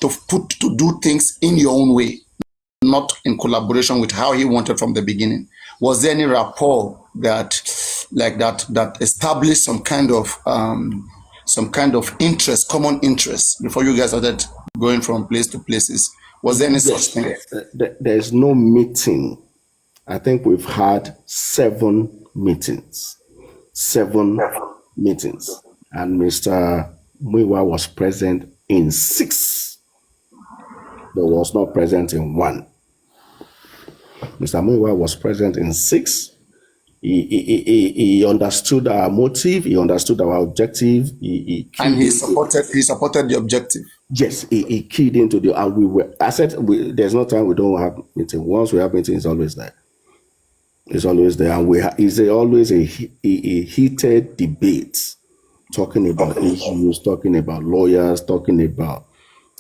to do things in your own way, not in collaboration with how he wanted from the beginning? Was there any rapport that established some kind of interest, common interest, before you guys started going from place to places? Was there any such thing? There's no meeting. I think we've had 7 meetings. 7 meetings. And Mr. Muyiwa was present in 6. But was not present in 1. Mr. Muyiwa was present in 6. He understood our motive. He understood our objective. He supported the objective. Yes, he keyed into the. And I said, there's no time we don't have meeting. Once we have meeting, it's always there. It's always there, and it's always a heated debate, talking about issues, talking about lawyers, talking about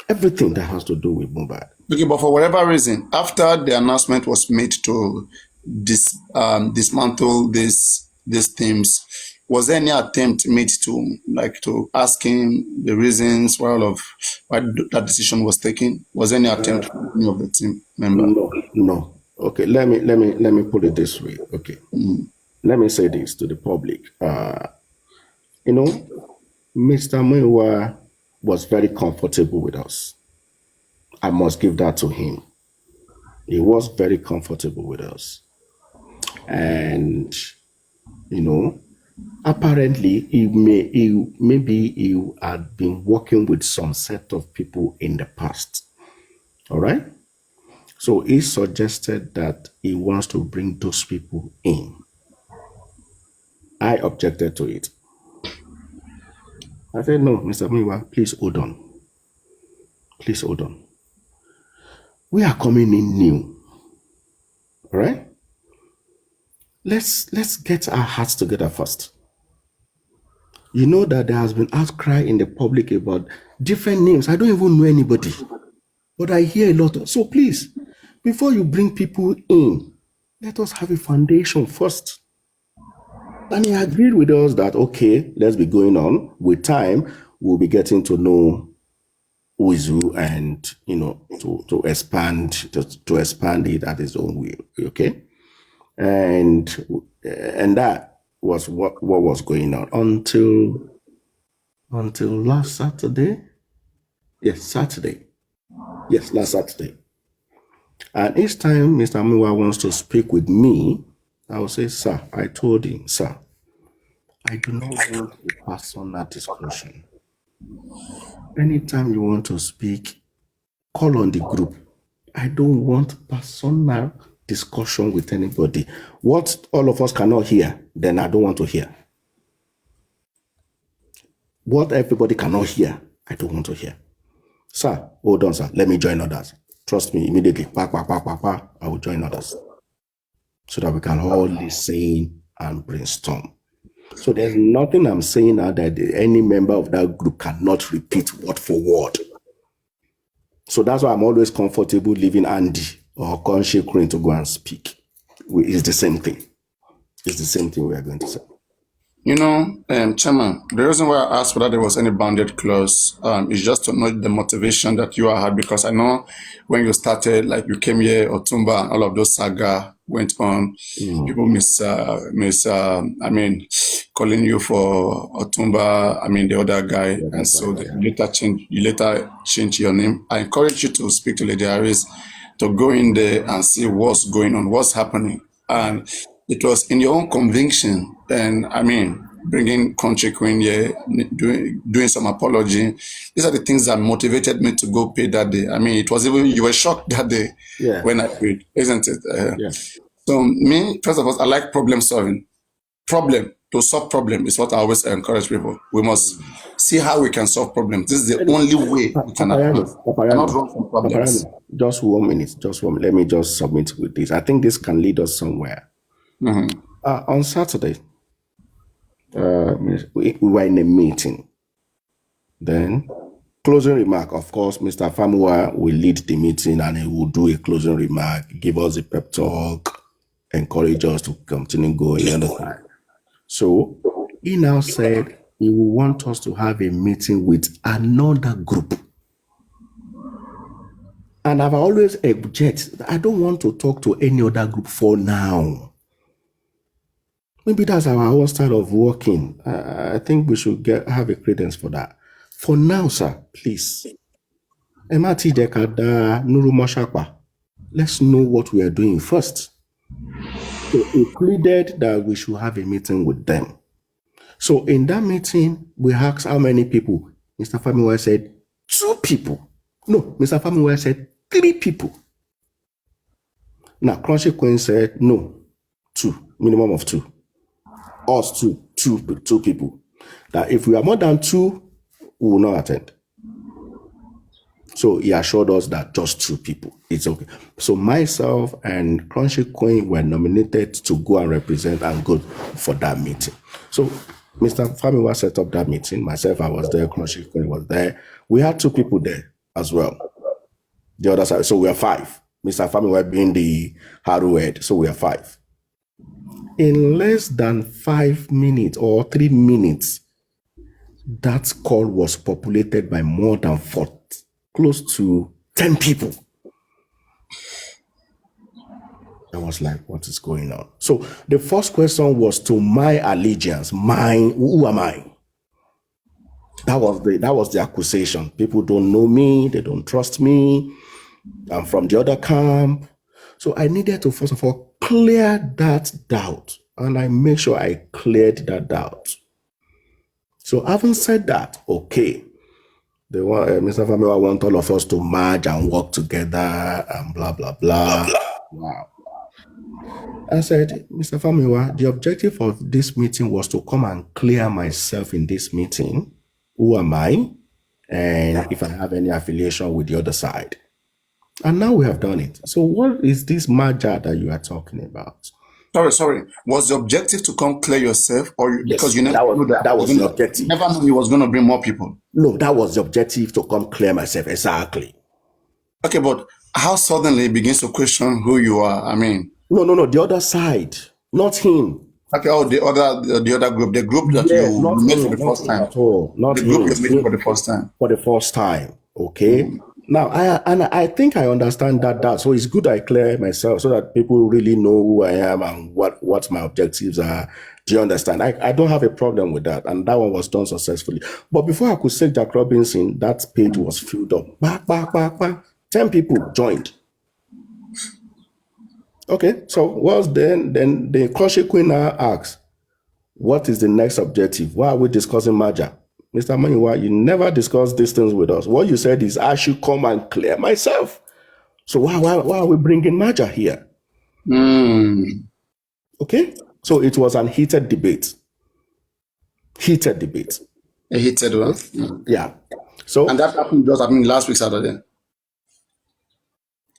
everything that has to do with Mohbad. Okay, but for whatever reason, after the announcement was made to dismantle these themes, was there any attempt made to ask him the reasons why that decision was taken? Was there any attempt from any of the team member? No. Okay, let me put it this way. Okay, Let me say this to the public. Mr. Muyiwa was very comfortable with us. I must give that to him. He was very comfortable with us. And, apparently maybe he had been working with some set of people in the past. All right? So he suggested that he wants to bring those people in. I objected to it. I said, no, Mr. Muyiwa, please hold on. Please hold on. We are coming in new. All right? Let's get our hearts together first. You know that there has been outcry in the public about different names. I don't even know anybody. But I hear a lot. So please, before you bring people in, let us have a foundation first. And he agreed with us that, okay, let's be going on. With time, we'll be getting to know who is who and, to expand it at his own way. Okay? And that was what was going on until last Saturday. Yes, last Saturday. And each time Mr. Muyiwa wants to speak with me, I will say, sir, I told him, sir, I do not want a personal discussion. Anytime you want to speak, call on the group. I don't want personal discussion with anybody. What all of us cannot hear, then I don't want to hear. What everybody cannot hear, I don't want to hear. Sir, hold on, sir. Let me join others. Trust me, immediately. I will join others. So that we can all listen and brainstorm. So there's nothing I'm saying now that any member of that group cannot repeat word for word. So that's why I'm always comfortable leaving Andy or Konshi Queen to go and speak. It's the same thing. It's the same thing we are going to say. Chairman, the reason why I asked whether there was any bounded clause is just to know the motivation that you had, because I know when you started, like you came here, Otumba, and all of those saga went on. People calling you for Otumba, the other guy, and so you later changed your name. I encourage you to speak to Lady Harris to go in there and see what's going on, what's happening, and it was in your own conviction, and bringing Country Queen here, doing some apology. These are the things that motivated me to go pay that day. It was even, you were shocked that day when I paid, isn't it? So me, first of all, I like problem solving. To solve problem is what I always encourage people. We must see how we can solve problems. This is the only way we can cannot run from problems. Just 1 minute. Let me just submit with this. I think this can lead us somewhere. On Saturday, we were in a meeting. Then, closing remark, of course, Mr. Famuyiwa will lead the meeting and he will do a closing remark, give us a pep talk, encourage us to continue going on the time. So, he now said he will want us to have a meeting with another group. And I've always objected. I don't want to talk to any other group for now. Maybe that's our own style of working. I think we should have a credence for that. For now, sir, please. Emati Dekada Nuru Moshakwa. Let's know what we are doing first. So it pleaded that we should have a meeting with them. So in that meeting, we asked how many people. Mr. Famiwa said 2 people. No, Mr. Famiwa said 3 people. Now, Crunchy Queen said no, 2, minimum of 2. Us two people. That if we are more than 2, we will not attend. So he assured us that just 2 people. It's okay. So myself and Crunchy Queen were nominated to go and represent and go for that meeting. So Mr. Famiwa set up that meeting. Myself, I was there. Crunchy Queen was there. We had 2 people there as well. The other side. So we are 5. Mr. Famiwa being the Haru head. So we are 5. In less than 5 minutes or 3 minutes, that call was populated by more than 4, close to 10 people. I was like, what is going on? So the first question was to my allegiance. Mine, who am I? That was the accusation. People don't know me, they don't trust me. I'm from the other camp. So I needed to, first of all, clear that doubt. And I make sure I cleared that doubt. So having said that, okay, Mr. Famiwa want all of us to merge and work together and blah, blah, blah. Wow. I said, Mr. Famiwa, the objective of this meeting was to come and clear myself in this meeting. Who am I? And if I have any affiliation with the other side. And now we have done it. So what is this merger that you are talking about? Sorry. Was the objective to come clear yourself, or Yes, because you never that was the objective. Never knew he was going to bring more people? No, that was the objective, to come clear myself. Exactly. Okay, but how suddenly he begins to question who you are? I mean, no, the other side, not him. Okay, the other group, the group that you met for the first time. At all. Not the him. group you met for the first time. For the first time. Okay. Now I think I understand that. So it's good I clear myself so that people really know who I am and what my objectives are. Do you understand? I don't have a problem with that, and that one was done successfully. But before I could say Jack Robinson, that page was filled up. Back. 10 people joined. Okay, so what's then the Crunchy Queen now asks, what is the next objective? Why are we discussing merger? Mr. Maniwa, you never discussed these things with us. What you said is I should come and clear myself. So why are we bringing merger here? Okay, so it was an heated debate. A heated one? Yeah. So, and that happened last week Saturday.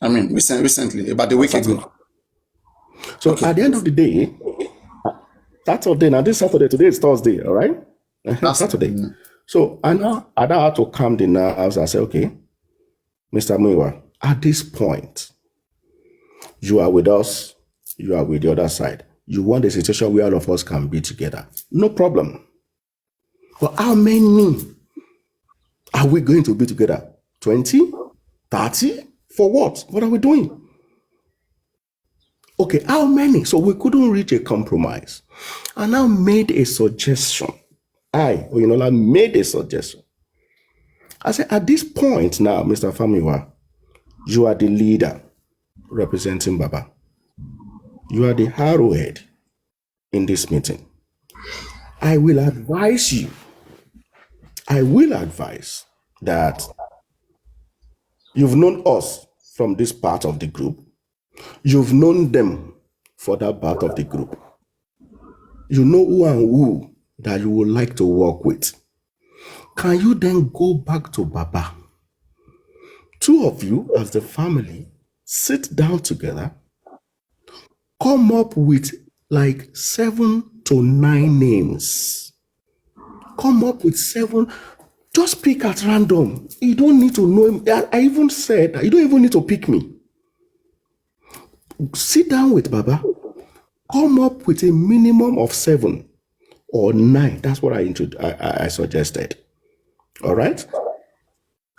I mean, recently, about a week ago. So okay. At the end of the day, Saturday, now this Saturday, today is Thursday, all right? Saturday. Mm-hmm. So I now had to calm the nerves. I said, okay, Mr. Muiwa, at this point, you are with us, you are with the other side. You want a situation where all of us can be together. No problem. But how many are we going to be together? 20? 30? For what? What are we doing? Okay, how many? So we couldn't reach a compromise. I now made a suggestion. Oyinola made a suggestion. I said, at this point now, Mr. Famiwa, you are the leader representing Baba. You are the arrowhead in this meeting. I will advise that you've known us from this part of the group. You've known them for that part of the group. You know who and who that you would like to work with. Can you then go back to Baba? 2 of you as the family sit down together, come up with like 7 to 9 names. Come up with 7. Just pick at random. You don't need to know him. I even said that you don't even need to pick me. Sit down with Baba. Come up with a minimum of 7 or 9. That's what I suggested. All right?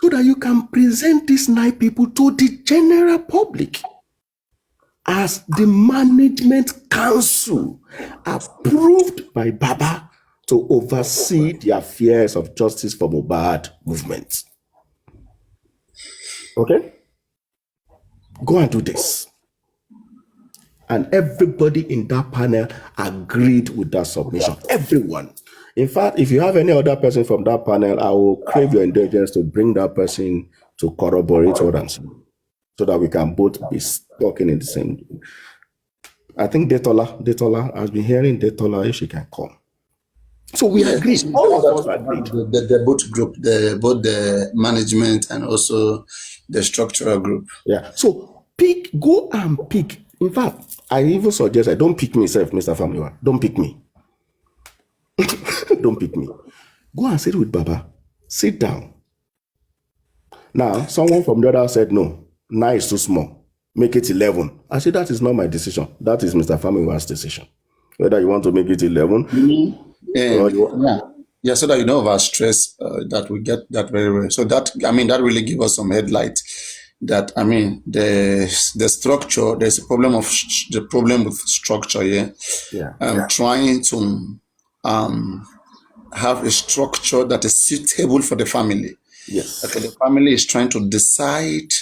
so that you can present these 9 people to the general public as the management council approved by Baba to oversee the affairs of Justice for Mohbad movement. Okay? Go and do this. And everybody in that panel agreed with that submission. Everyone. In fact, if you have any other person from that panel, I will crave your indulgence to bring that person to corroborate what I'm saying, so that we can both be talking in the same. I think Detola has been hearing Detola if she can come. So we agree. All of us agreed. The both group, both the management and also the structural group. Yeah. So go and pick. In fact, I even suggest don't pick myself, Mr. Famiwa. Don't pick me. Don't pick me. Go and sit with Baba. Sit down. Now, someone from the other said, no, 9 is too small. Make it 11. I said, that is not my decision. That is Mr. Famiwa's decision. Whether you want to make it 11. Yeah, so that you don't have stress, that we get that very well. So that, that really gives us some headlight. That the structure, there's a problem of the problem with structure here. Trying to have a structure that is suitable for the family. Yes. Okay, the family is trying to decide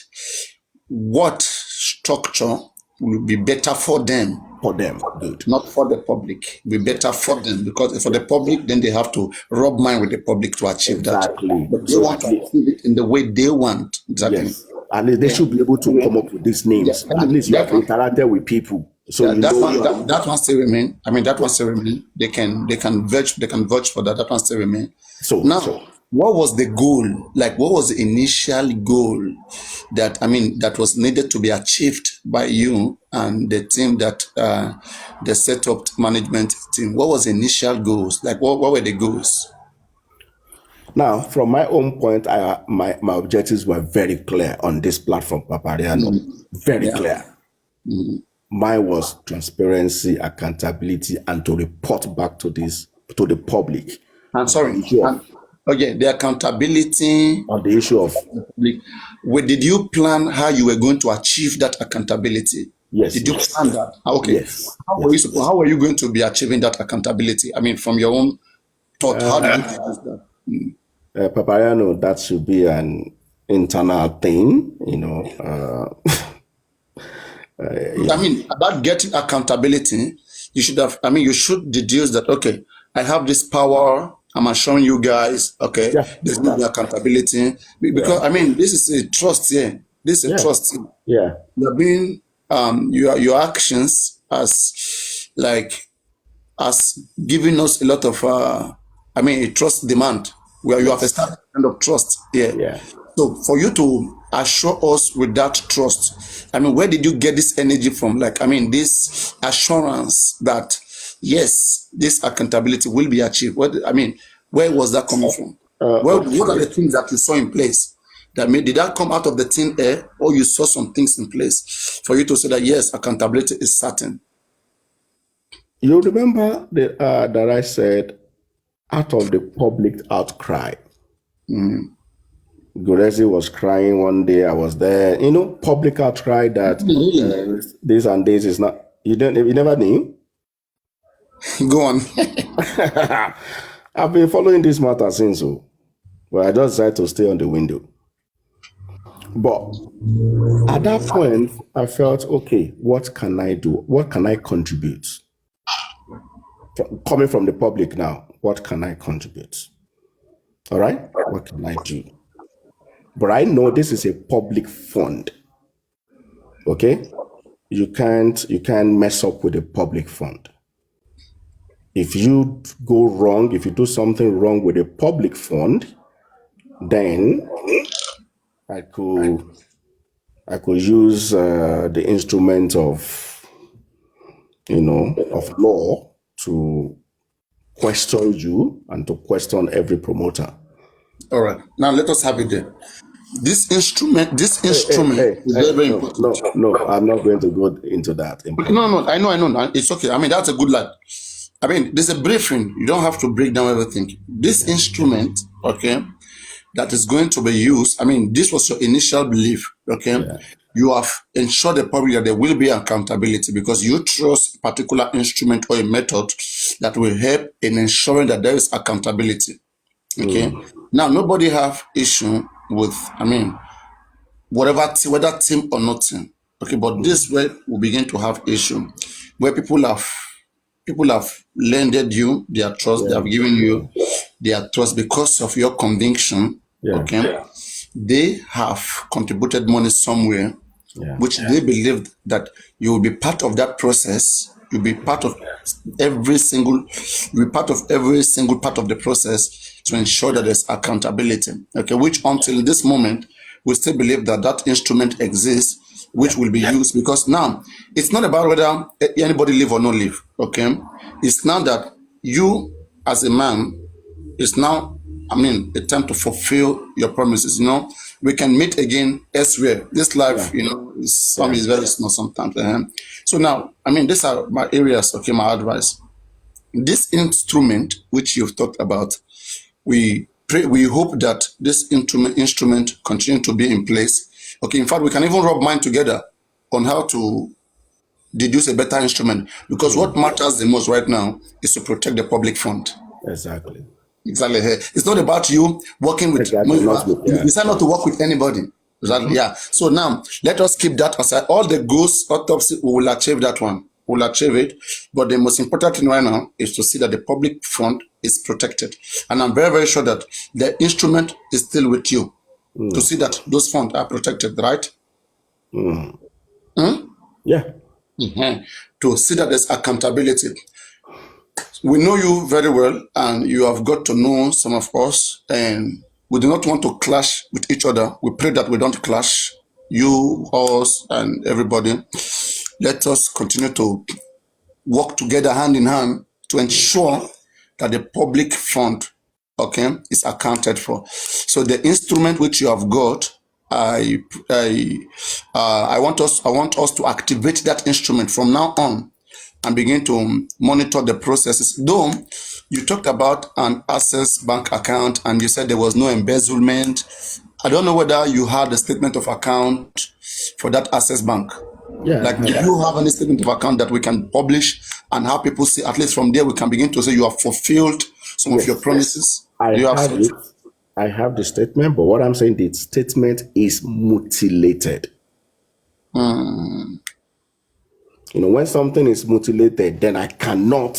what structure will be better for them. For them, good. Not for the public. Be better for them, because for the public, then they have to rub mind with the public to achieve that. But they want to achieve it in the way they want. Exactly. Yes. At least they should be able to come up with these names. Yeah. At least you have interacted with people. So that one still remain. That one still remain. They can vouch for that. That one still remain. So what was the goal? Like, what was the initial goal that was needed to be achieved by you and the team that the set up management team? What was the initial goals? Like, what were the goals? Now, from my own point, my objectives were very clear on this platform, Papariano. Very clear. Mine was transparency, accountability, and to report back to the public. I'm sorry. The accountability on the issue of. Did you plan how you were going to achieve that accountability? Yes. Did you plan that? Okay. Yes. How were you going to be achieving that accountability? From your own thought, how did you do that? Papariano, that should be an internal thing, About getting accountability, you should have. You should deduce that. Okay, I have this power. I'm showing you guys. Okay, there's no accountability because this is a trust here. This is a trust. Yeah, you're being your actions as giving us a lot of a trust demand where you have established kind of trust here. Yeah. So for you to assure us with that trust, where did you get this energy from? This assurance that yes, this accountability will be achieved. Where was that coming from? What are the things that you saw in place? Did that come out of the thin air, or you saw some things in place for you to say that yes, accountability is certain? You remember that I said, out of the public outcry, Gurezi was crying one day. I was there. Public outcry that this and this is not. You never knew. Go on. I've been following this matter since, but I just decided to stay on the window. But at that point, I felt, okay, what can I do? What can I contribute? Coming from the public now, what can I contribute? All right? What can I do? But I know this is a public fund. Okay? You can't mess up with a public fund. If you go wrong, if you do something wrong with a public fund, then I could use the instrument of law to question you and to question every promoter. All right. Now let us have it there. This instrument is very important. No, I'm not going to go into that. No, I know. It's okay. That's a good line. There's a briefing. You don't have to break down everything. This instrument, okay, that is going to be used. I mean, this was your initial belief, okay? Yeah. You have ensured the public that there will be accountability because you trust a particular instrument or a method that will help in ensuring that there is accountability. Okay. Now, nobody have issue with, I mean, whether team or not team. Okay, but this is where we begin to have issue, where people have lended you their trust, they have given you their trust because of your conviction. Yeah. Okay, they have contributed money somewhere, which they believed that you will be part of that process. You'll be part of every single part of the process to ensure that there's accountability. Okay, which until this moment we still believe that that instrument exists, which will be used because now it's not about whether anybody live or not live. Okay, it's now that you as a man, it's now, I mean, a time to fulfill your promises. You know, we can meet again elsewhere. This life, you know, is very small sometimes. So now, I mean, these are my areas. Okay, my advice. This instrument which you've talked about, we hope that this instrument continue to be in place. Okay, in fact, we can even rub mind together on how to deduce a better instrument because what matters the most right now is to protect the public fund. Exactly. It's not about you working with. You decide not to work with anybody. Exactly. Yeah. So now let us keep that aside. All the ghost autopsy, we will achieve that one. We'll achieve it. But the most important thing right now is to see that the public fund is protected. And I'm very, very sure that the instrument is still with you to see that those funds are protected, right? Yeah. To see that there's accountability. We know you very well, and you have got to know some of us, and we do not want to clash with each other. We pray that we don't clash, you, us, and everybody. Let us continue to work together hand in hand to ensure that the public fund, okay, is accounted for. So the instrument which you have got, I want us to activate that instrument from now on and begin to monitor the processes. Though you talked about an Access Bank account and you said there was no embezzlement. I don't know whether you had a statement of account for that Access Bank. Yeah. Like, do you have any statement of account that we can publish and have people see? At least from there, we can begin to say you have fulfilled some of your promises. I have the statement, but what I'm saying, the statement is mutilated. You know, when something is mutilated, then I cannot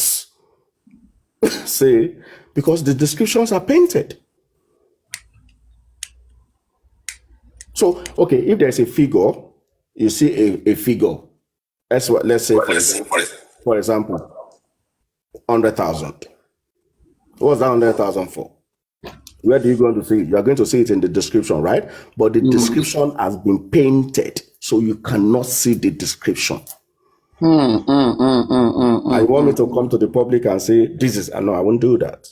say, because the descriptions are painted. So, okay, if there's a figure, you see a figure. Let's say, for example, 100,000. What's that 100,000 for? Where do you going to see it? You are going to see it in the description, right? But the description has been painted, so you cannot see the description. I want me to come to the public and say, this is, no, I won't do that.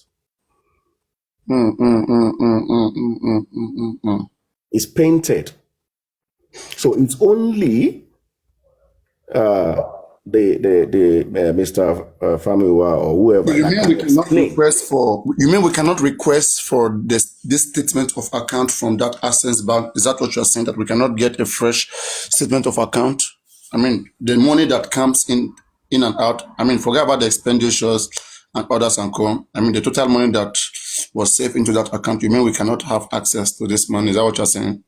It's painted. So it's only Mr. Famiwa or whoever. You mean we cannot request for this statement of account from that Access Bank? Is that what you're saying, that we cannot get a fresh statement of account? I mean, the money that comes in and out, I mean, forget about the expenditures and others and co. I mean, the total money that was saved into that account, you mean we cannot have access to this money? Is that what you're saying?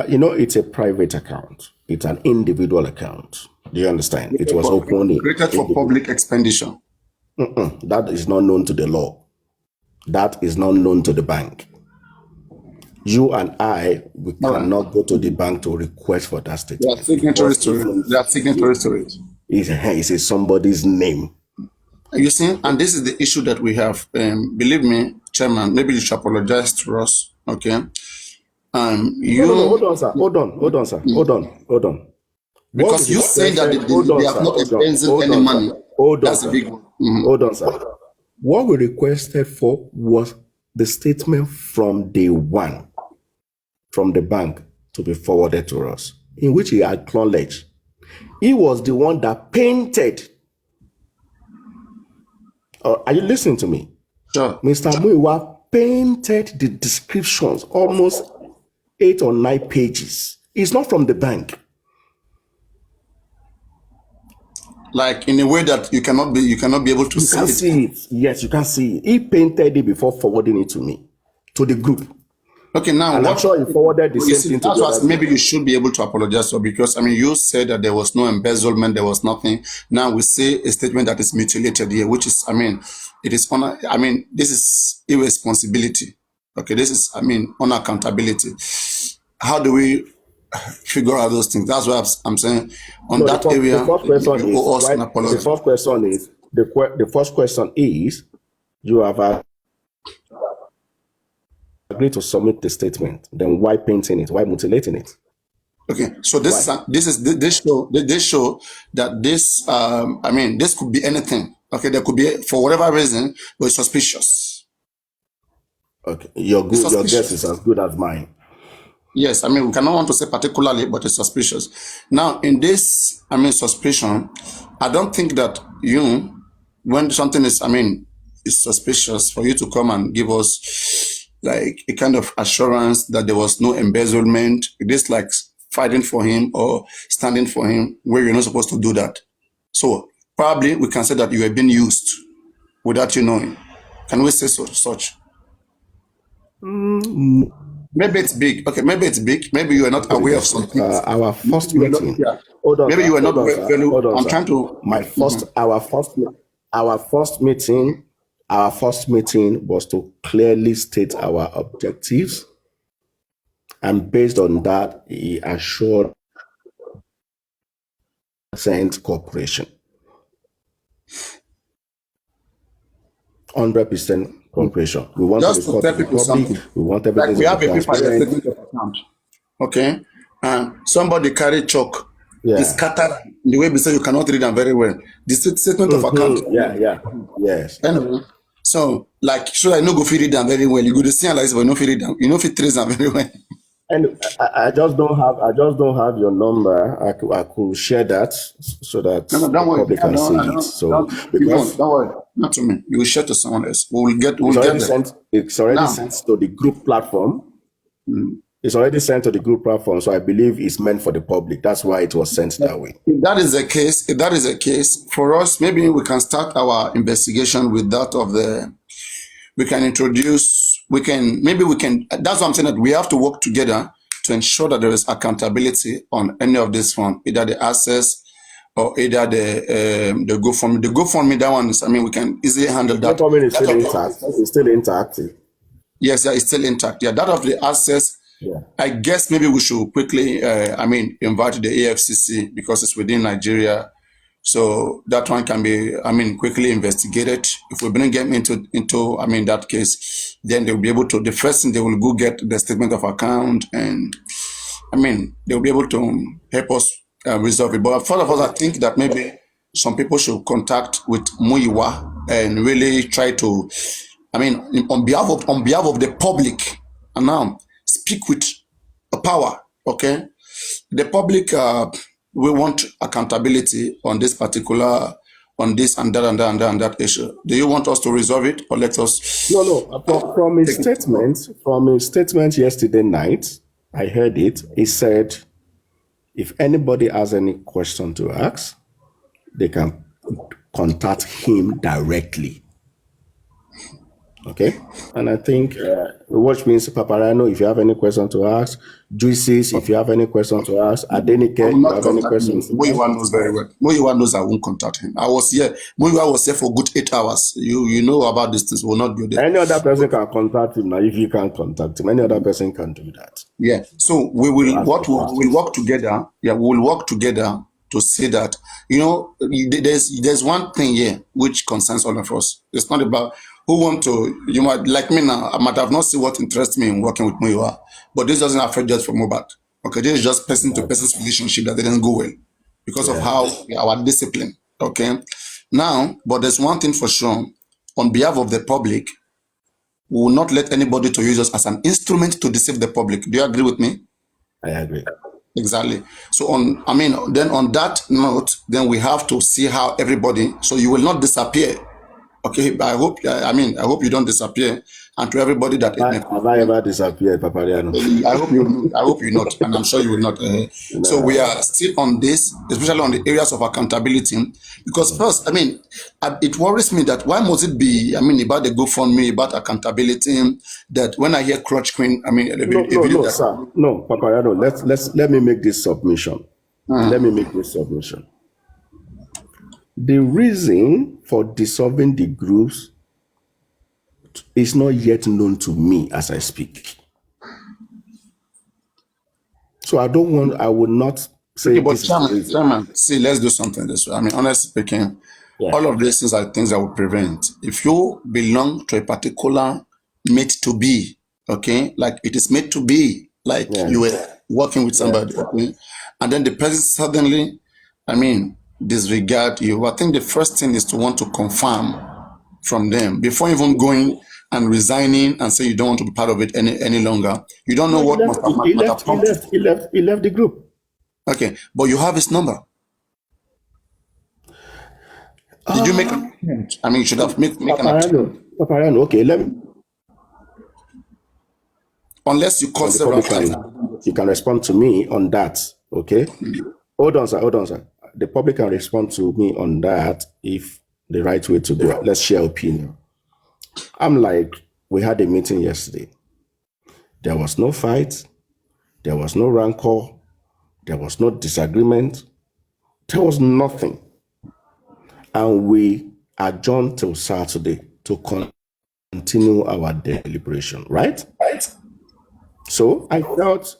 You know, it's a private account. It's an individual account. Do you understand? It was openly created for public expenditure. That is not known to the law. That is not known to the bank. You and we cannot go to the bank to request for that statement. They are signatories to it. It's somebody's name. You see, and this is the issue that we have. Believe me, Chairman, maybe you should apologize to us, okay? Hold on, sir. Hold on. Because you say that they have not embezzled any money. That's a big one. Hold on, sir. What we requested for was the statement from day one, from the bank, to be forwarded to us, in which he acknowledged he was the one that painted. Are you listening to me? Sure. Mr. Muiwa painted the descriptions, almost 8 or 9 pages. It's not from the bank. Like in a way that you cannot be able to You see can it. see it. Yes, you can see it. He painted it before forwarding it to me, to the group. Okay, now And I'm what sure he forwarded the you same see, thing to that's the what other maybe group. you should be able to apologize for, because I mean you said that there was no embezzlement, there was nothing. Now we say a statement that is mutilated here, which is, I mean, it is on. I mean, this is irresponsibility. Okay, this is, I mean, unaccountability. How do we figure out those things? That's what I'm saying. On No, that area, the first question you is owe us why. an The apology. first question is the first question is you have agreed to submit the statement. Then why painting it? Why mutilating it? Okay, so this Why? is this show that this I mean this could be anything. Okay, there could be, for whatever reason, but it's suspicious. Okay, your It's good. Your guess is suspicious. as good as mine. Yes, I mean we cannot want to say particularly, but it's suspicious. Now in this, I mean, suspicion, I don't think that you, when something is, I mean, is suspicious, for you to come and give us like a kind of assurance that there was no embezzlement. This like fighting for him or standing for him where you're not supposed to do that. So probably we can say that you have been used without you knowing. Can we say such? Mm, Maybe it's big. Okay, maybe it's big. Maybe you are not put it aware of this way. some things. Our Maybe first you are not. meeting. Yeah. Hold on, Maybe sir. you are not Hold on, sir. very. Hold on, I'm sir. trying to. Our first meeting. Our first meeting was to clearly state our objectives, and based on that, he assured cooperation, 100% cooperation. We want to Just to report to tell the people public. something. We want Like everything we to be have a paper here, transparent. statement of account. Okay, and somebody carry chalk. It's Yeah. scattered in the way we say you cannot read them very well. The statement of account. Yeah. Yes. Anyway, so like so I no go fit read them very well. You go to see like this, but no fit read them. You know fit trace them very well. And I just don't have your number. I could share that so that No, the don't worry. public can see it. So You because don't worry. Not to me. You will share to someone else. We'll get there. it's already Now, sent to the group platform. It's already sent to the group platform. So I believe it's meant for the public. That's why it was sent that way. if that is the case, for us, maybe we can start our investigation with that of the. We can introduce. Maybe we can. That's what I'm saying. That we have to work together to ensure that there is accountability on any of this fund, either the access or either the GoFundMe. The GoFundMe, that one is. I mean, we can easily handle that. GoFundMe is That still of intact. It's still intact. yes, yeah, it's still intact. Yeah, that of the access. Yeah. I guess maybe we should quickly, I mean, invite the AFCC because it's within Nigeria. So that one can be, I mean, quickly investigated. If we bring them into, I mean, that case, then they'll be able to, the first thing they will go get the statement of account, and I mean, they'll be able to help us resolve it. But for us, I think that maybe some people should contact with Muyiwa and really try to, I mean, on behalf of the public, and now speak with power. Okay, the public. We want accountability on this particular, on this and that and that and that and that issue. Do you want us to resolve it, or let us? No. From his statement yesterday night, I heard it. He said, if anybody has any question to ask, they can contact him directly. Okay, and I think which means Paparano, if you have any question to ask, Juices, if you have any question to ask, Adenike, if you have any questions. Muyiwa knows very well. Muyiwa knows I won't contact him. I was here. Muyiwa was here for good 8 hours. You know about these things. Will not be there. Any other person can contact him now. If you can't contact him, any other person can do that. Yeah. So we will work together. Yeah, we will work together to say that, you know, there's one thing here which concerns all of us. It's not about who want to, you might, like me now, I might have not seen what interests me in working with Muyiwa, but this doesn't affect just for Mohbad. Okay, this is just person to person's relationship that didn't go well because of how our discipline. Okay. Now, but there's one thing for sure, on behalf of the public, we will not let anybody to use us as an instrument to deceive the public. Do you agree with me? I agree. Exactly. So then on that note, then we have to see how everybody, so you will not disappear. Okay, but I hope you don't disappear. and to everybody that it may Have I ever disappeared, Papariano? I hope you not, and I'm sure you will not. So we are still on this, especially on the areas of accountability, because first, I mean, it worries me that why must it be? I mean, about the GoFundMe, about accountability, that when I hear Crutch Queen, I mean, No, sir. No, Papariano. Let me make this submission. Let me make this submission. The reason for dissolving the groups is not yet known to me as I speak. So I would not say but this Chairman, see, let's do something this way. I mean, honestly speaking, all of these things are things that will prevent. If you belong to a particular made to be, okay, like it is made to be, like you were working with somebody, okay, and then the person suddenly, I mean, disregard you. I think the first thing is to want to confirm from them before even going and resigning and say you don't want to be part of it any longer. You don't know what he left the group. Okay, but you have his number. Did you make an attempt? I mean, you should have make an attempt. Papariano, okay, let me. Unless you call several times. You can respond to me on that, okay? Hold on, sir. The public can respond to me on that if the right way to go. Let's share opinion. I'm like, we had a meeting yesterday. There was no fight. There was no rancor. There was no disagreement. There was nothing. And we adjourned till Saturday to continue our deliberation, right? So I felt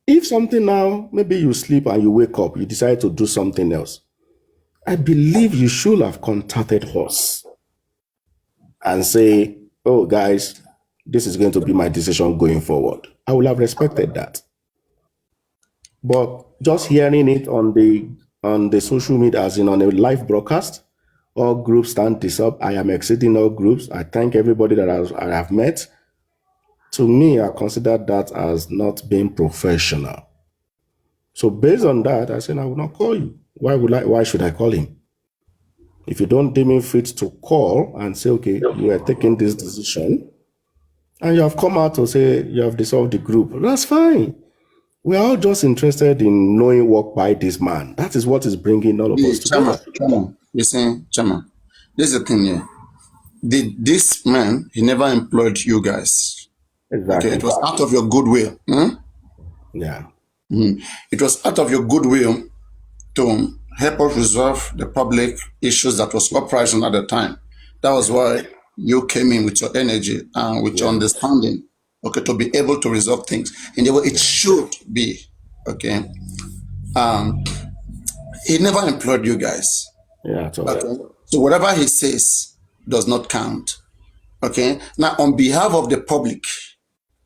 if something now, maybe you sleep and you wake up, you decide to do something else, I believe you should have contacted us and say, oh, guys, this is going to be my decision going forward. I would have respected that. But just hearing it on the social media, as in on a live broadcast, all groups stand this up. I am exceeding all groups. I thank everybody that I have met. To me, I consider that as not being professional. So based on that, I said, I will not call you. Why should I call him? If you don't deem me fit to call and say, okay, you are taking this decision, and you have come out to say you have dissolved the group, that's fine. We are all just interested in knowing what by this man. That is what is bringing all of us together. Chairman, listen, Chairman, this is the thing here. This man, he never employed you guys. Exactly. Okay, it was out of your goodwill. Yeah. It was out of your goodwill to help us resolve the public issues that was uprising at the time. That was why you came in with your energy and with your understanding, okay, to be able to resolve things in the way it should be, okay. He never employed you guys. Yeah. Okay? So whatever he says does not count, okay. Now, on behalf of the public,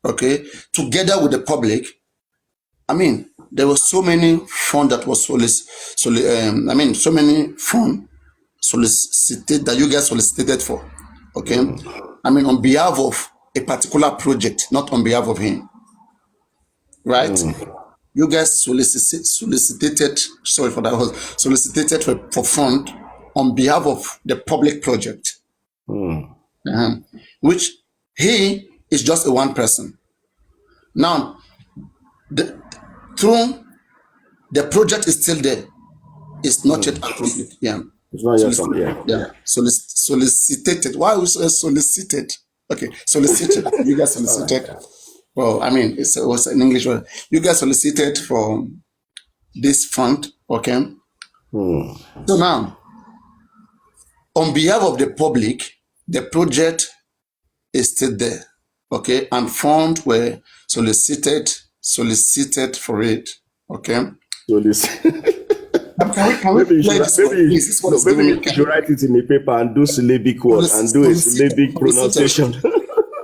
okay, together with the public, I mean, there were so many funds that was so many funds solicited that you guys solicited for, okay. I mean, on behalf of a particular project, not on behalf of him, right? You guys solicited for fund on behalf of the public project, which he is just a one person. Now, through the project is still there. It's not yet complete. Yeah. It's not yet complete. Yeah. Solicited. Why was solicited? Okay. Solicited. You guys solicited. Well, I mean, it was an English word. You guys solicited for this fund. Okay. So now, on behalf of the public, the project is still there. Okay. And funds were solicited for it. Okay. Maybe you should write it in a paper and do syllabic word and do a syllabic pronunciation.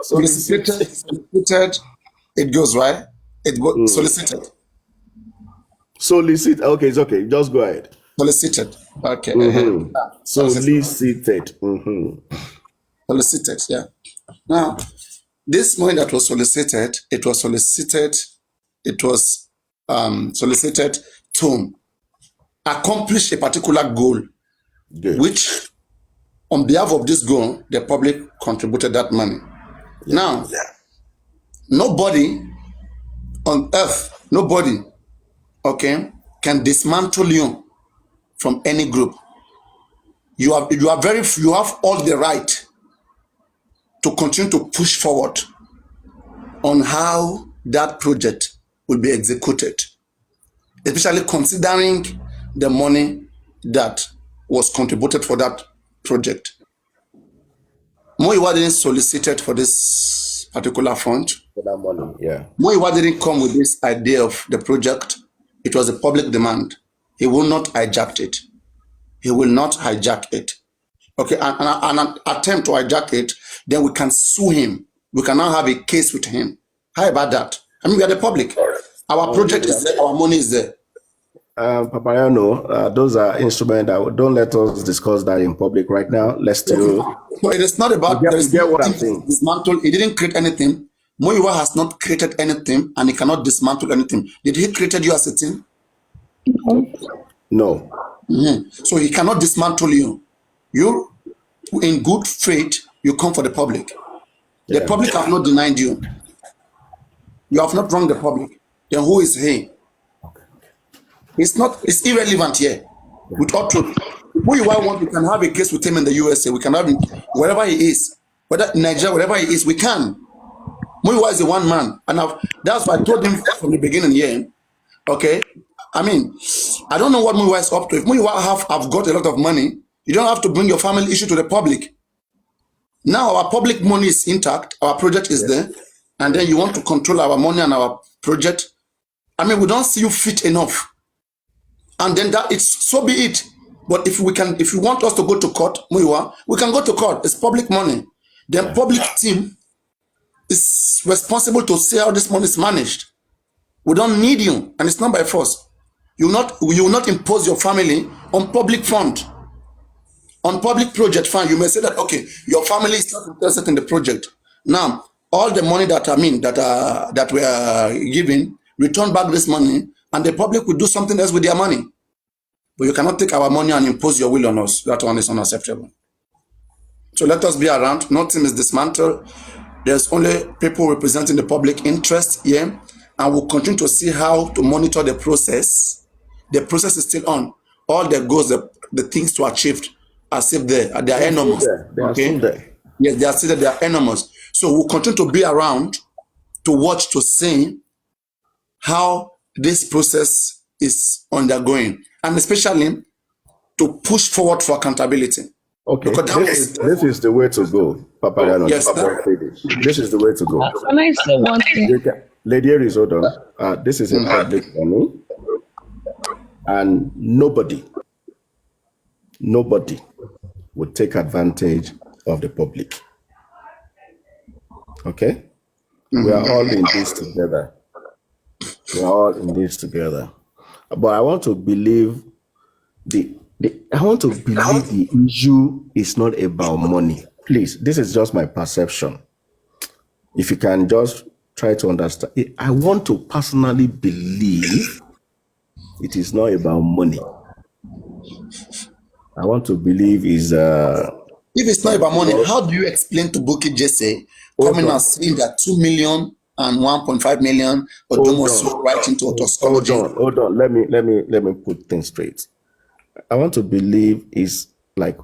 Solicited, it goes right. It goes solicited. Solicit. Okay, it's okay. Just go ahead. Solicited. Okay. Solicited. Solicited. Yeah. Now, this money that was solicited, it was solicited to accomplish a particular goal, which on behalf of this goal, the public contributed that money. Now, nobody on earth, nobody, okay, can dismantle you from any group. You have all the right to continue to push forward on how that project will be executed, especially considering the money that was contributed for that project. Muyiwa didn't solicit it for this particular fund. For that money, yeah. Muyiwa didn't come with this idea of the project. It was a public demand. He will not hijack it. He will not hijack it. Okay, an attempt to hijack it, then we can sue him. We can now have a case with him. How about that? I mean, we are the public. Our project is there. Our money is there. Papariano, those are instruments that don't let us discuss that in public right now. Let's still. So it is not about you get what I'm saying. Dismantle. He didn't create anything. Muyiwa has not created anything, and he cannot dismantle anything. Did he create you as a team? No. So he cannot dismantle you. You, in good faith, you come for the public. The public have not denied you. You have not wronged the public. Then who is he? It's irrelevant here. With all truth. Who you want, we can have a case with him in the USA. We can have him wherever he is. Whether in Nigeria, wherever he is, we can. Muyiwa is a one man. And that's why I told him from the beginning here. Okay? I mean, I don't know what Muyiwa is up to. If Muyiwa have got a lot of money, you don't have to bring your family issue to the public. Now our public money is intact. Our project is there. And then you want to control our money and our project. I mean, we don't see you fit enough. And then that it's so be it. But if you want us to go to court, Muyiwa, we can go to court. It's public money. The public team is responsible to see how this money is managed. We don't need you, and it's not by force. You will not impose your family on public fund, on public project fund. You may say that okay, your family is not interested in the project. Now, all the money that we are giving, return back this money, and the public will do something else with their money. But you cannot take our money and impose your will on us. That one is unacceptable. So let us be around. Nothing is dismantled. There's only people representing the public interest here, and we'll continue to see how to monitor the process. The process is still on. All the goals, the things to achieve are still there. They are enormous. They are still there. Yes, they are still there. They are enormous. So we'll continue to be around to watch, to see how this process is undergoing, and especially to push forward for accountability. Okay, this is the way to go, Papariano. Yes, this is the way to go. Can I say one thing? Lady Aries, hold on. This is a public money, and nobody would take advantage of the public. Okay? We are all in this together. We are all in this together. But I want to believe the issue is not about money. Please, this is just my perception. If you can just try to understand. I want to personally believe it is not about money. I want to believe is if it's not about money, how do you explain to Bukky Jesse coming and saying that 2 million and 1.5 million Odumosu right into autoscology? Hold on. Let me put things straight. I want to believe is like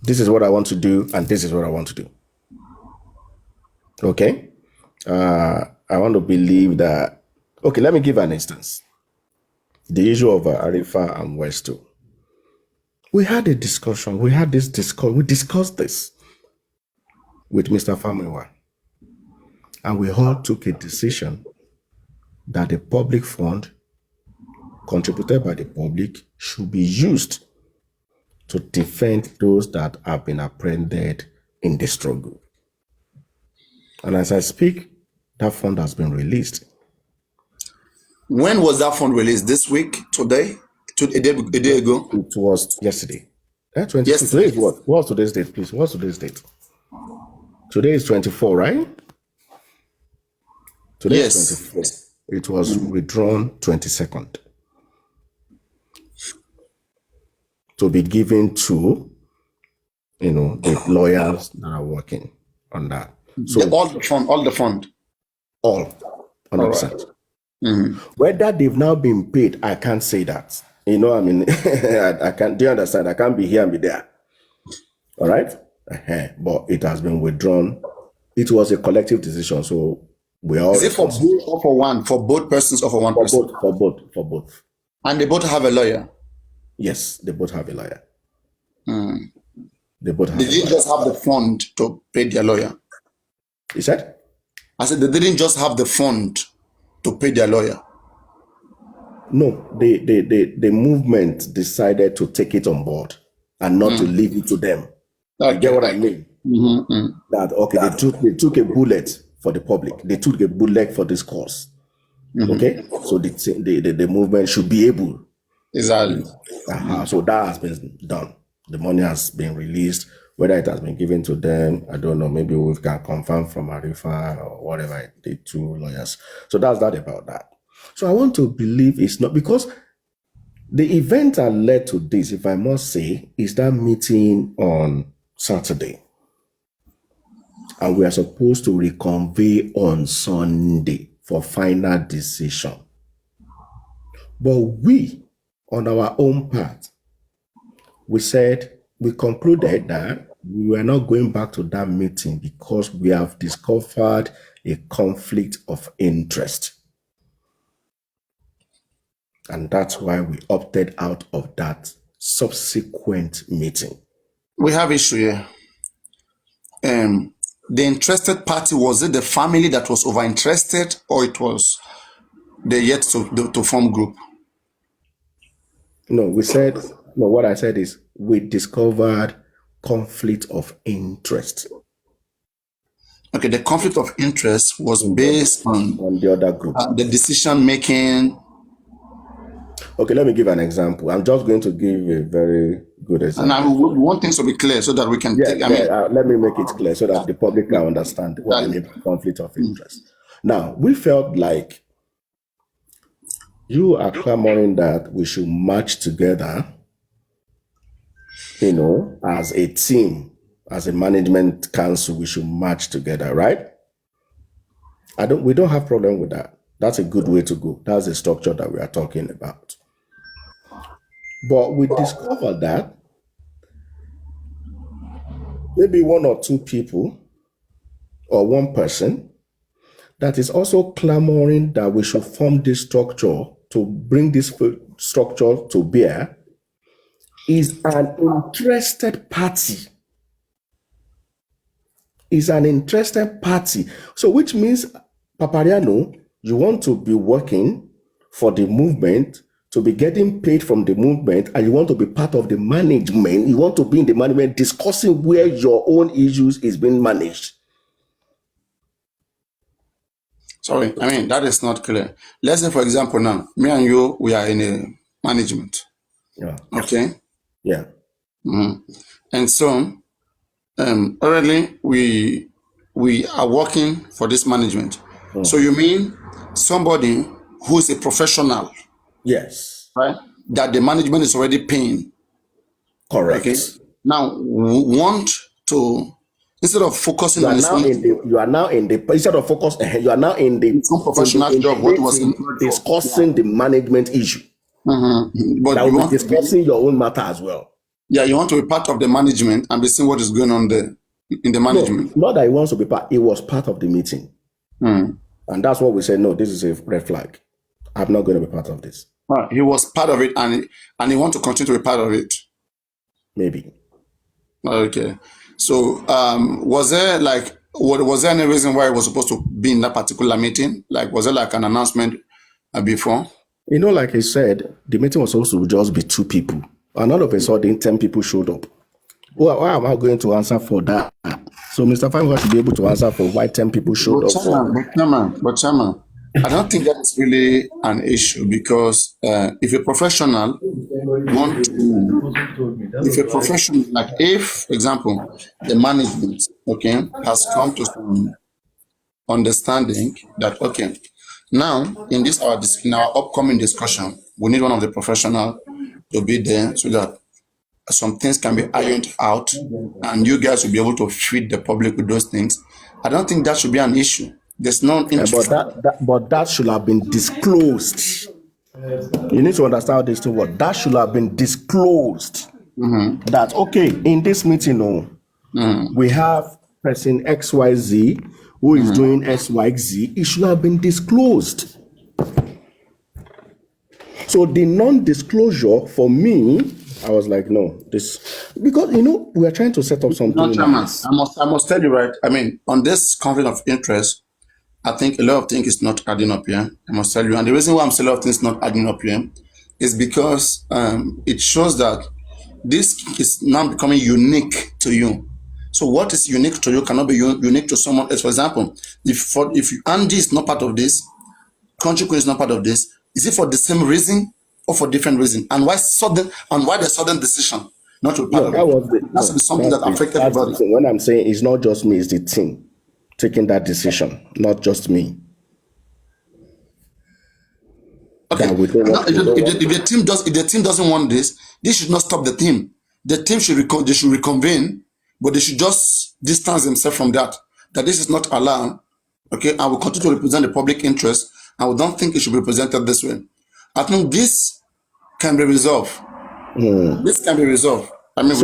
this is what I want to do and this is what I want to do. Okay? I want to believe that. Okay, let me give an instance. The issue of Arifa and Westo. We had a discussion. We discussed this with Mr. Famewa. And we all took a decision that the public fund contributed by the public should be used to defend those that have been apprehended in the struggle. And as I speak, that fund has been released. When was that fund released? This week? Today? A day ago? It was yesterday. Yes. Today is what? What's today's date, please? What's today's date? Today is 24, right? Today is 24. It was withdrawn 22nd. To be given to the lawyers that are working on that. So all the fund. all, All 100%. right. Mhm. Whether they've now been paid, I can't say that. I mean, I can't. Do you understand? I can't be here and be there. All right. But it has been withdrawn. It was a collective decision, so we are all Is it for responsible. both or for one? For both persons or for one For person? both, for both. And they both have a lawyer. Yes, they both have a lawyer. Mm. They both have They a didn't lawyer. just have the fund to pay their lawyer. You said? I said they didn't just have the fund to pay their lawyer. No, the movement decided to take it on board and not to leave it to them. You get what I mean? That okay, they took a bullet for the public. They took a bullet for this cause. Okay, so the movement should be able. Exactly. So that has been done. The money has been released. Whether it has been given to them, I don't know. Maybe we can confirm from Arifa or whatever, the two lawyers. So that's that about that. So I want to believe it's not, because the event that led to this, if I must say, is that meeting on Saturday. And we are supposed to reconvene on Sunday for final decision. But we, on our own part, we concluded that we were not going back to that meeting because we have discovered a conflict of interest. And that's why we opted out of that subsequent meeting. We have issue here. The interested party, was it the family that was over interested, or it was the yet to form group? No, what I said is we discovered conflict of interest. Okay, the conflict of interest was based on the other group. The decision making. Okay, let me give an example. I'm just going to give a very good example. And we want things to be clear so that we can let me make it clear so that the public can understand what I mean by conflict of interest. Now, we felt like you are clamoring that we should march together, as a team, as a management council, we should march together, right? We don't have problem with that. That's a good way to go. That's the structure that we are talking about. But we discovered that maybe one or two people or one person that is also clamoring that we should form this structure to bring this structure to bear is an interested party. So which means, Papariano, you want to be working for the movement, to be getting paid from the movement, and you want to be part of the management. You want to be in the management discussing where your own issues is being managed. Sorry, I mean, that is not clear. Let's say, for example, now, me and you, we are in a management. Yeah. Okay? Yeah. Mm-hmm. And so, already we are working for this management. So you mean somebody who's a professional? Yes. Right? That the management is already paying. Correct. Okay. Now, want to, instead of focusing on you are now in the professional job. What was discussing the management issue? Mm-hmm. But you want discussing your own matter as well. Yeah, you want to be part of the management and be seeing what is going on there in the management. No, not that he wants to be part. It was part of the meeting, and that's what we said. No, this is a red flag. I'm not going to be part of this. He was part of it, and he wants to continue to be part of it. Maybe. Okay. So, was there any reason why he was supposed to be in that particular meeting? Like, was there like an announcement before? Like I said, the meeting was supposed to just be 2 people, and all of a sudden 10 people showed up. Why am I going to answer for that? So Mr. Fine should be able to answer for why 10 people showed up. But Chairman, I don't think that's really an issue, because if a professional like if, for example, the management, has come to some understanding that, now in our upcoming discussion, we need one of the professional to be there so that some things can be ironed out, and you guys will be able to feed the public with those things. I don't think that should be an issue. There's no But interest. that should have been disclosed. You need to understand how this thing works. That should have been disclosed. That okay, in this meeting, we have person XYZ who is doing XYZ. It should have been disclosed. So the non-disclosure for me, I was like, no, this, because we are trying to set up something. No, Chairman, I must tell you, right? I mean, on this conflict of interest, I think a lot of things is not adding up here. I must tell you, and the reason why I'm saying a lot of things not adding up here is because it shows that this is now becoming unique to you. So what is unique to you cannot be unique to someone else. For example, if Andy is not part of this, Country Queen is not part of this, is it for the same reason or for different reason? And why the sudden decision not to be part of it? That's something that affects everybody. When I'm saying it's not just me, it's the team taking that decision, not just me. Okay. If the team doesn't want this should not stop the team. The team should reconvene, but they should just distance themselves from that. That this is not allowed. Okay, I will continue to represent the public interest. I don't think it should be presented this way. I think this can be resolved. This can be resolved. I mean,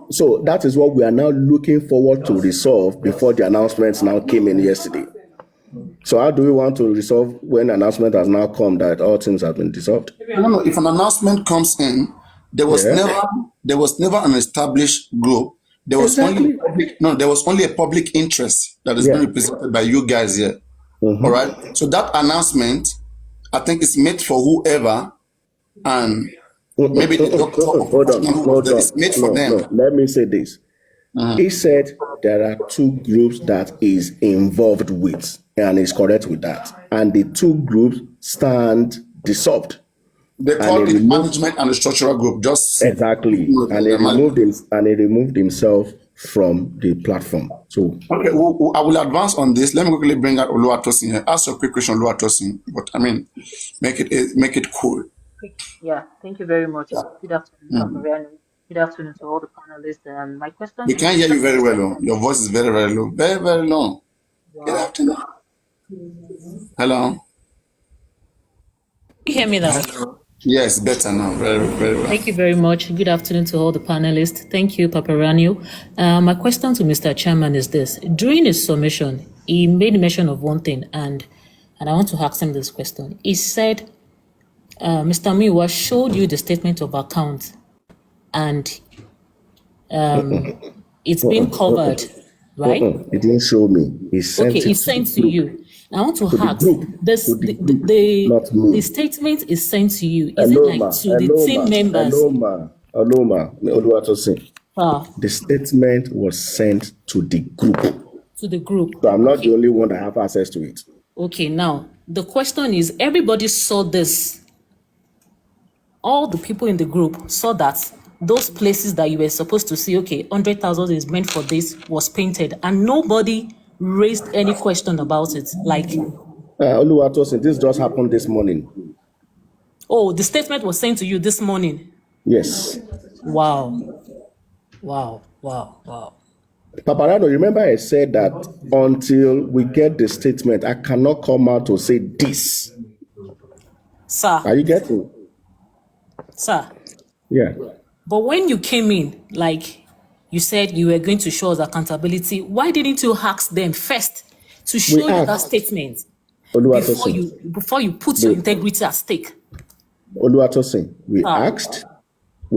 so that is what we are now looking forward to resolve before the announcements now came in yesterday. So how do we want to resolve when announcement has now come that all things have been dissolved? No. If an announcement comes in, there was never an established group. There was only a public interest that is being represented by you guys here. All right. So that announcement, I think, is made for whoever, and maybe hold on. It's made for them. No. Let me say this. He said there are two groups that is involved with, and is correct with that. And the two groups stand dissolved. They call it management and the structural group. Just exactly. And he removed himself from the platform. So okay, I will advance on this. Let me quickly bring out Oluwatosin here. Ask your quick question, Oluwatosin. But I mean, make it cool. Yeah, thank you very much. Good afternoon, Good afternoon to all the panelists. My question. We can't hear you very well. Your voice is very, very low. Very, very low. Wow. Good afternoon. Hello. You hear me now? Yes, better now. Very, very well. Thank you very much. Good afternoon to all the panelists. Thank you, Papa Ranio. My question to Mr. Chairman is this. During his submission, he made mention of one thing, and I want to ask him this question. He said, Mr. Miwa showed you the statement of account, and it's been covered, right? He didn't show me. He sent it. He sent to you. I want to ask, the statement is sent to you. Is it like to the team members? Hello, ma. The statement was sent to the group. To the group. So I'm not the only one that have access to it. Okay, now, the question is, everybody saw this. All the people in the group saw that those places that you were supposed to see, okay, 100,000 is meant for this, was painted, and nobody raised any question about it. Like, Oluwatosin, this just happened this morning. Oh, the statement was sent to you this morning? Yes. Wow. Paparano, remember I said that until we get the statement, I cannot come out to say this. Sir. Are you getting? Sir. Yeah. But when you came in, like you said you were going to show us accountability, why didn't you ask them first to show you that statement before you put your integrity at stake? Oluwatosin, we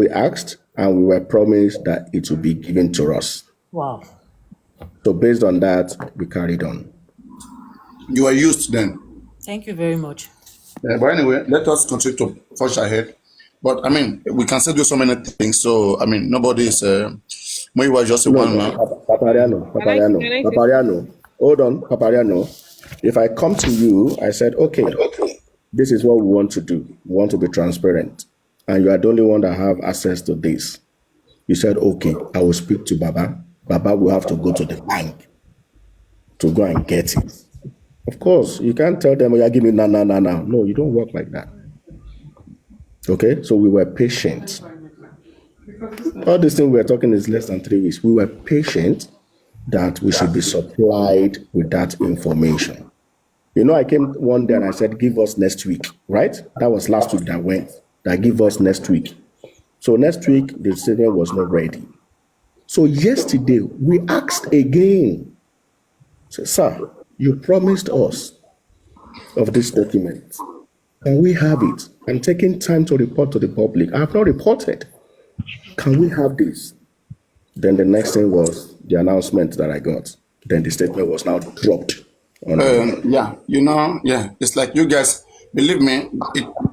asked, and we were promised that it would be given to us. Wow. So based on that, we carried on. You were used then. Thank you very much. But anyway, let us continue to push ahead. But I mean, we can still do so many things. So I mean, nobody is. We were just one man. Papariano. Hold on, Papariano. If I come to you, I said, okay, this is what we want to do. We want to be transparent, and you are the only one that have access to this. You said, okay, I will speak to Baba. Baba will have to go to the bank to go and get it. Of course, you can't tell them, give me now. No, you don't work like that. Okay, so we were patient. All this thing we're talking is less than 3 weeks. We were patient that we should be supplied with that information. You know, I came one day and I said, give us next week, right? That was last week that went. That give us next week. So next week, the statement was not ready. So yesterday, we asked again. So, sir, you promised us of this document. Can we have it? I'm taking time to report to the public. I have not reported. Can we have this? Then the next thing was the announcement that I got. Then the statement was now dropped. It's like you guys, believe me,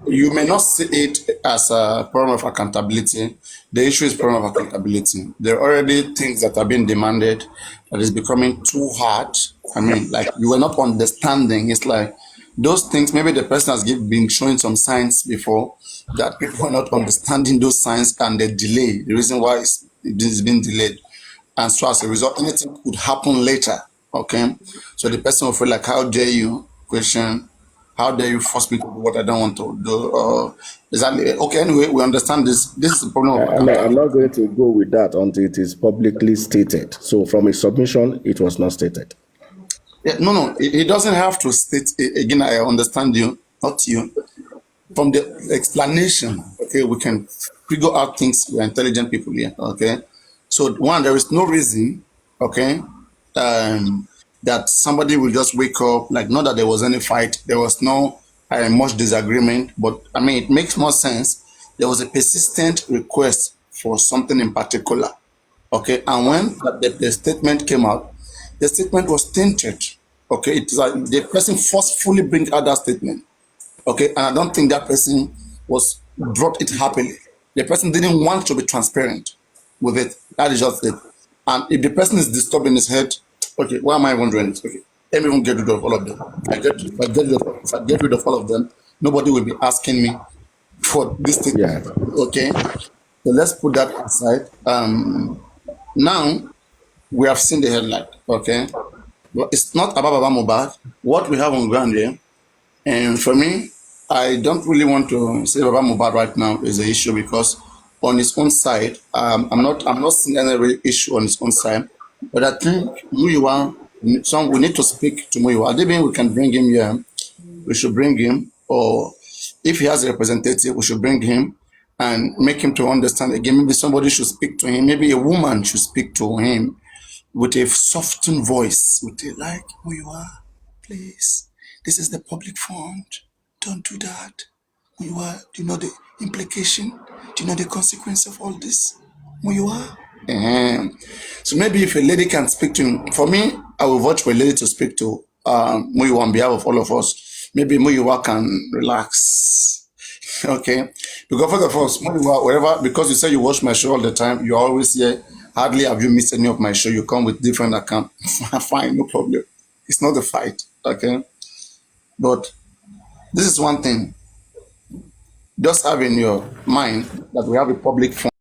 you may not see it as a problem of accountability. The issue is problem of accountability. There are already things that are being demanded that is becoming too hard. I mean, like you were not understanding. It's like those things, maybe the person has been showing some signs before that people are not understanding those signs and they delay. The reason why it's been delayed. And so as a result, anything could happen later. Okay. So the person will feel like, how dare you question? How dare you force me to do what I don't want to do? Exactly. Okay. Anyway, we understand this. This is the problem of I'm not going to go with that until it is publicly stated. So from a submission, it was not stated. Yeah, no. It doesn't have to state it. Again, I understand you, not you. From the explanation, okay, we can figure out things. We're intelligent people here, okay? So one, there is no reason, okay, that somebody will just wake up, like not that there was any fight, there was no much disagreement, but I mean, it makes more sense. There was a persistent request for something in particular, okay? And when the statement came out, the statement was tainted, okay? It's like the person forcefully bring out that statement. Okay, and I don't think that person brought it happily. The person didn't want to be transparent with it. That is just it. And if the person is disturbed in his head, okay, why am I wondering it? Okay, let me even get rid of all of them. If I get rid of all of them, nobody will be asking me for this thing. Yeah. Okay, so let's put that aside. Now we have seen the headline. Okay, but it's not about Baba Mohbad. What we have on ground here. And for me, I don't really want to say Baba Mohbad right now is the issue because on his own side, I'm not seeing any real issue on his own side. But I think Muyiwa, we need to speak to Muyiwa. Maybe we can bring him here. We should bring him, or if he has a representative, we should bring him and make him to understand again. Maybe somebody should speak to him. Maybe a woman should speak to him with a softened voice, with a like, Muyiwa, please. This is the public fund. Don't do that. Muyiwa, do you know the implication? Do you know the consequence of all this? Muyiwa? So maybe if a lady can speak to him, for me, I will vote for a lady to speak to Muyiwa on behalf of all of us. Maybe Muyiwa can relax. Okay? Because first of all, Muyiwa, wherever, because you say you watch my show all the time, you always here. Hardly have you missed any of my show. You come with different account. Fine, no problem. It's not a fight. Okay? But this is one thing. Just have in your mind that we have a public fund.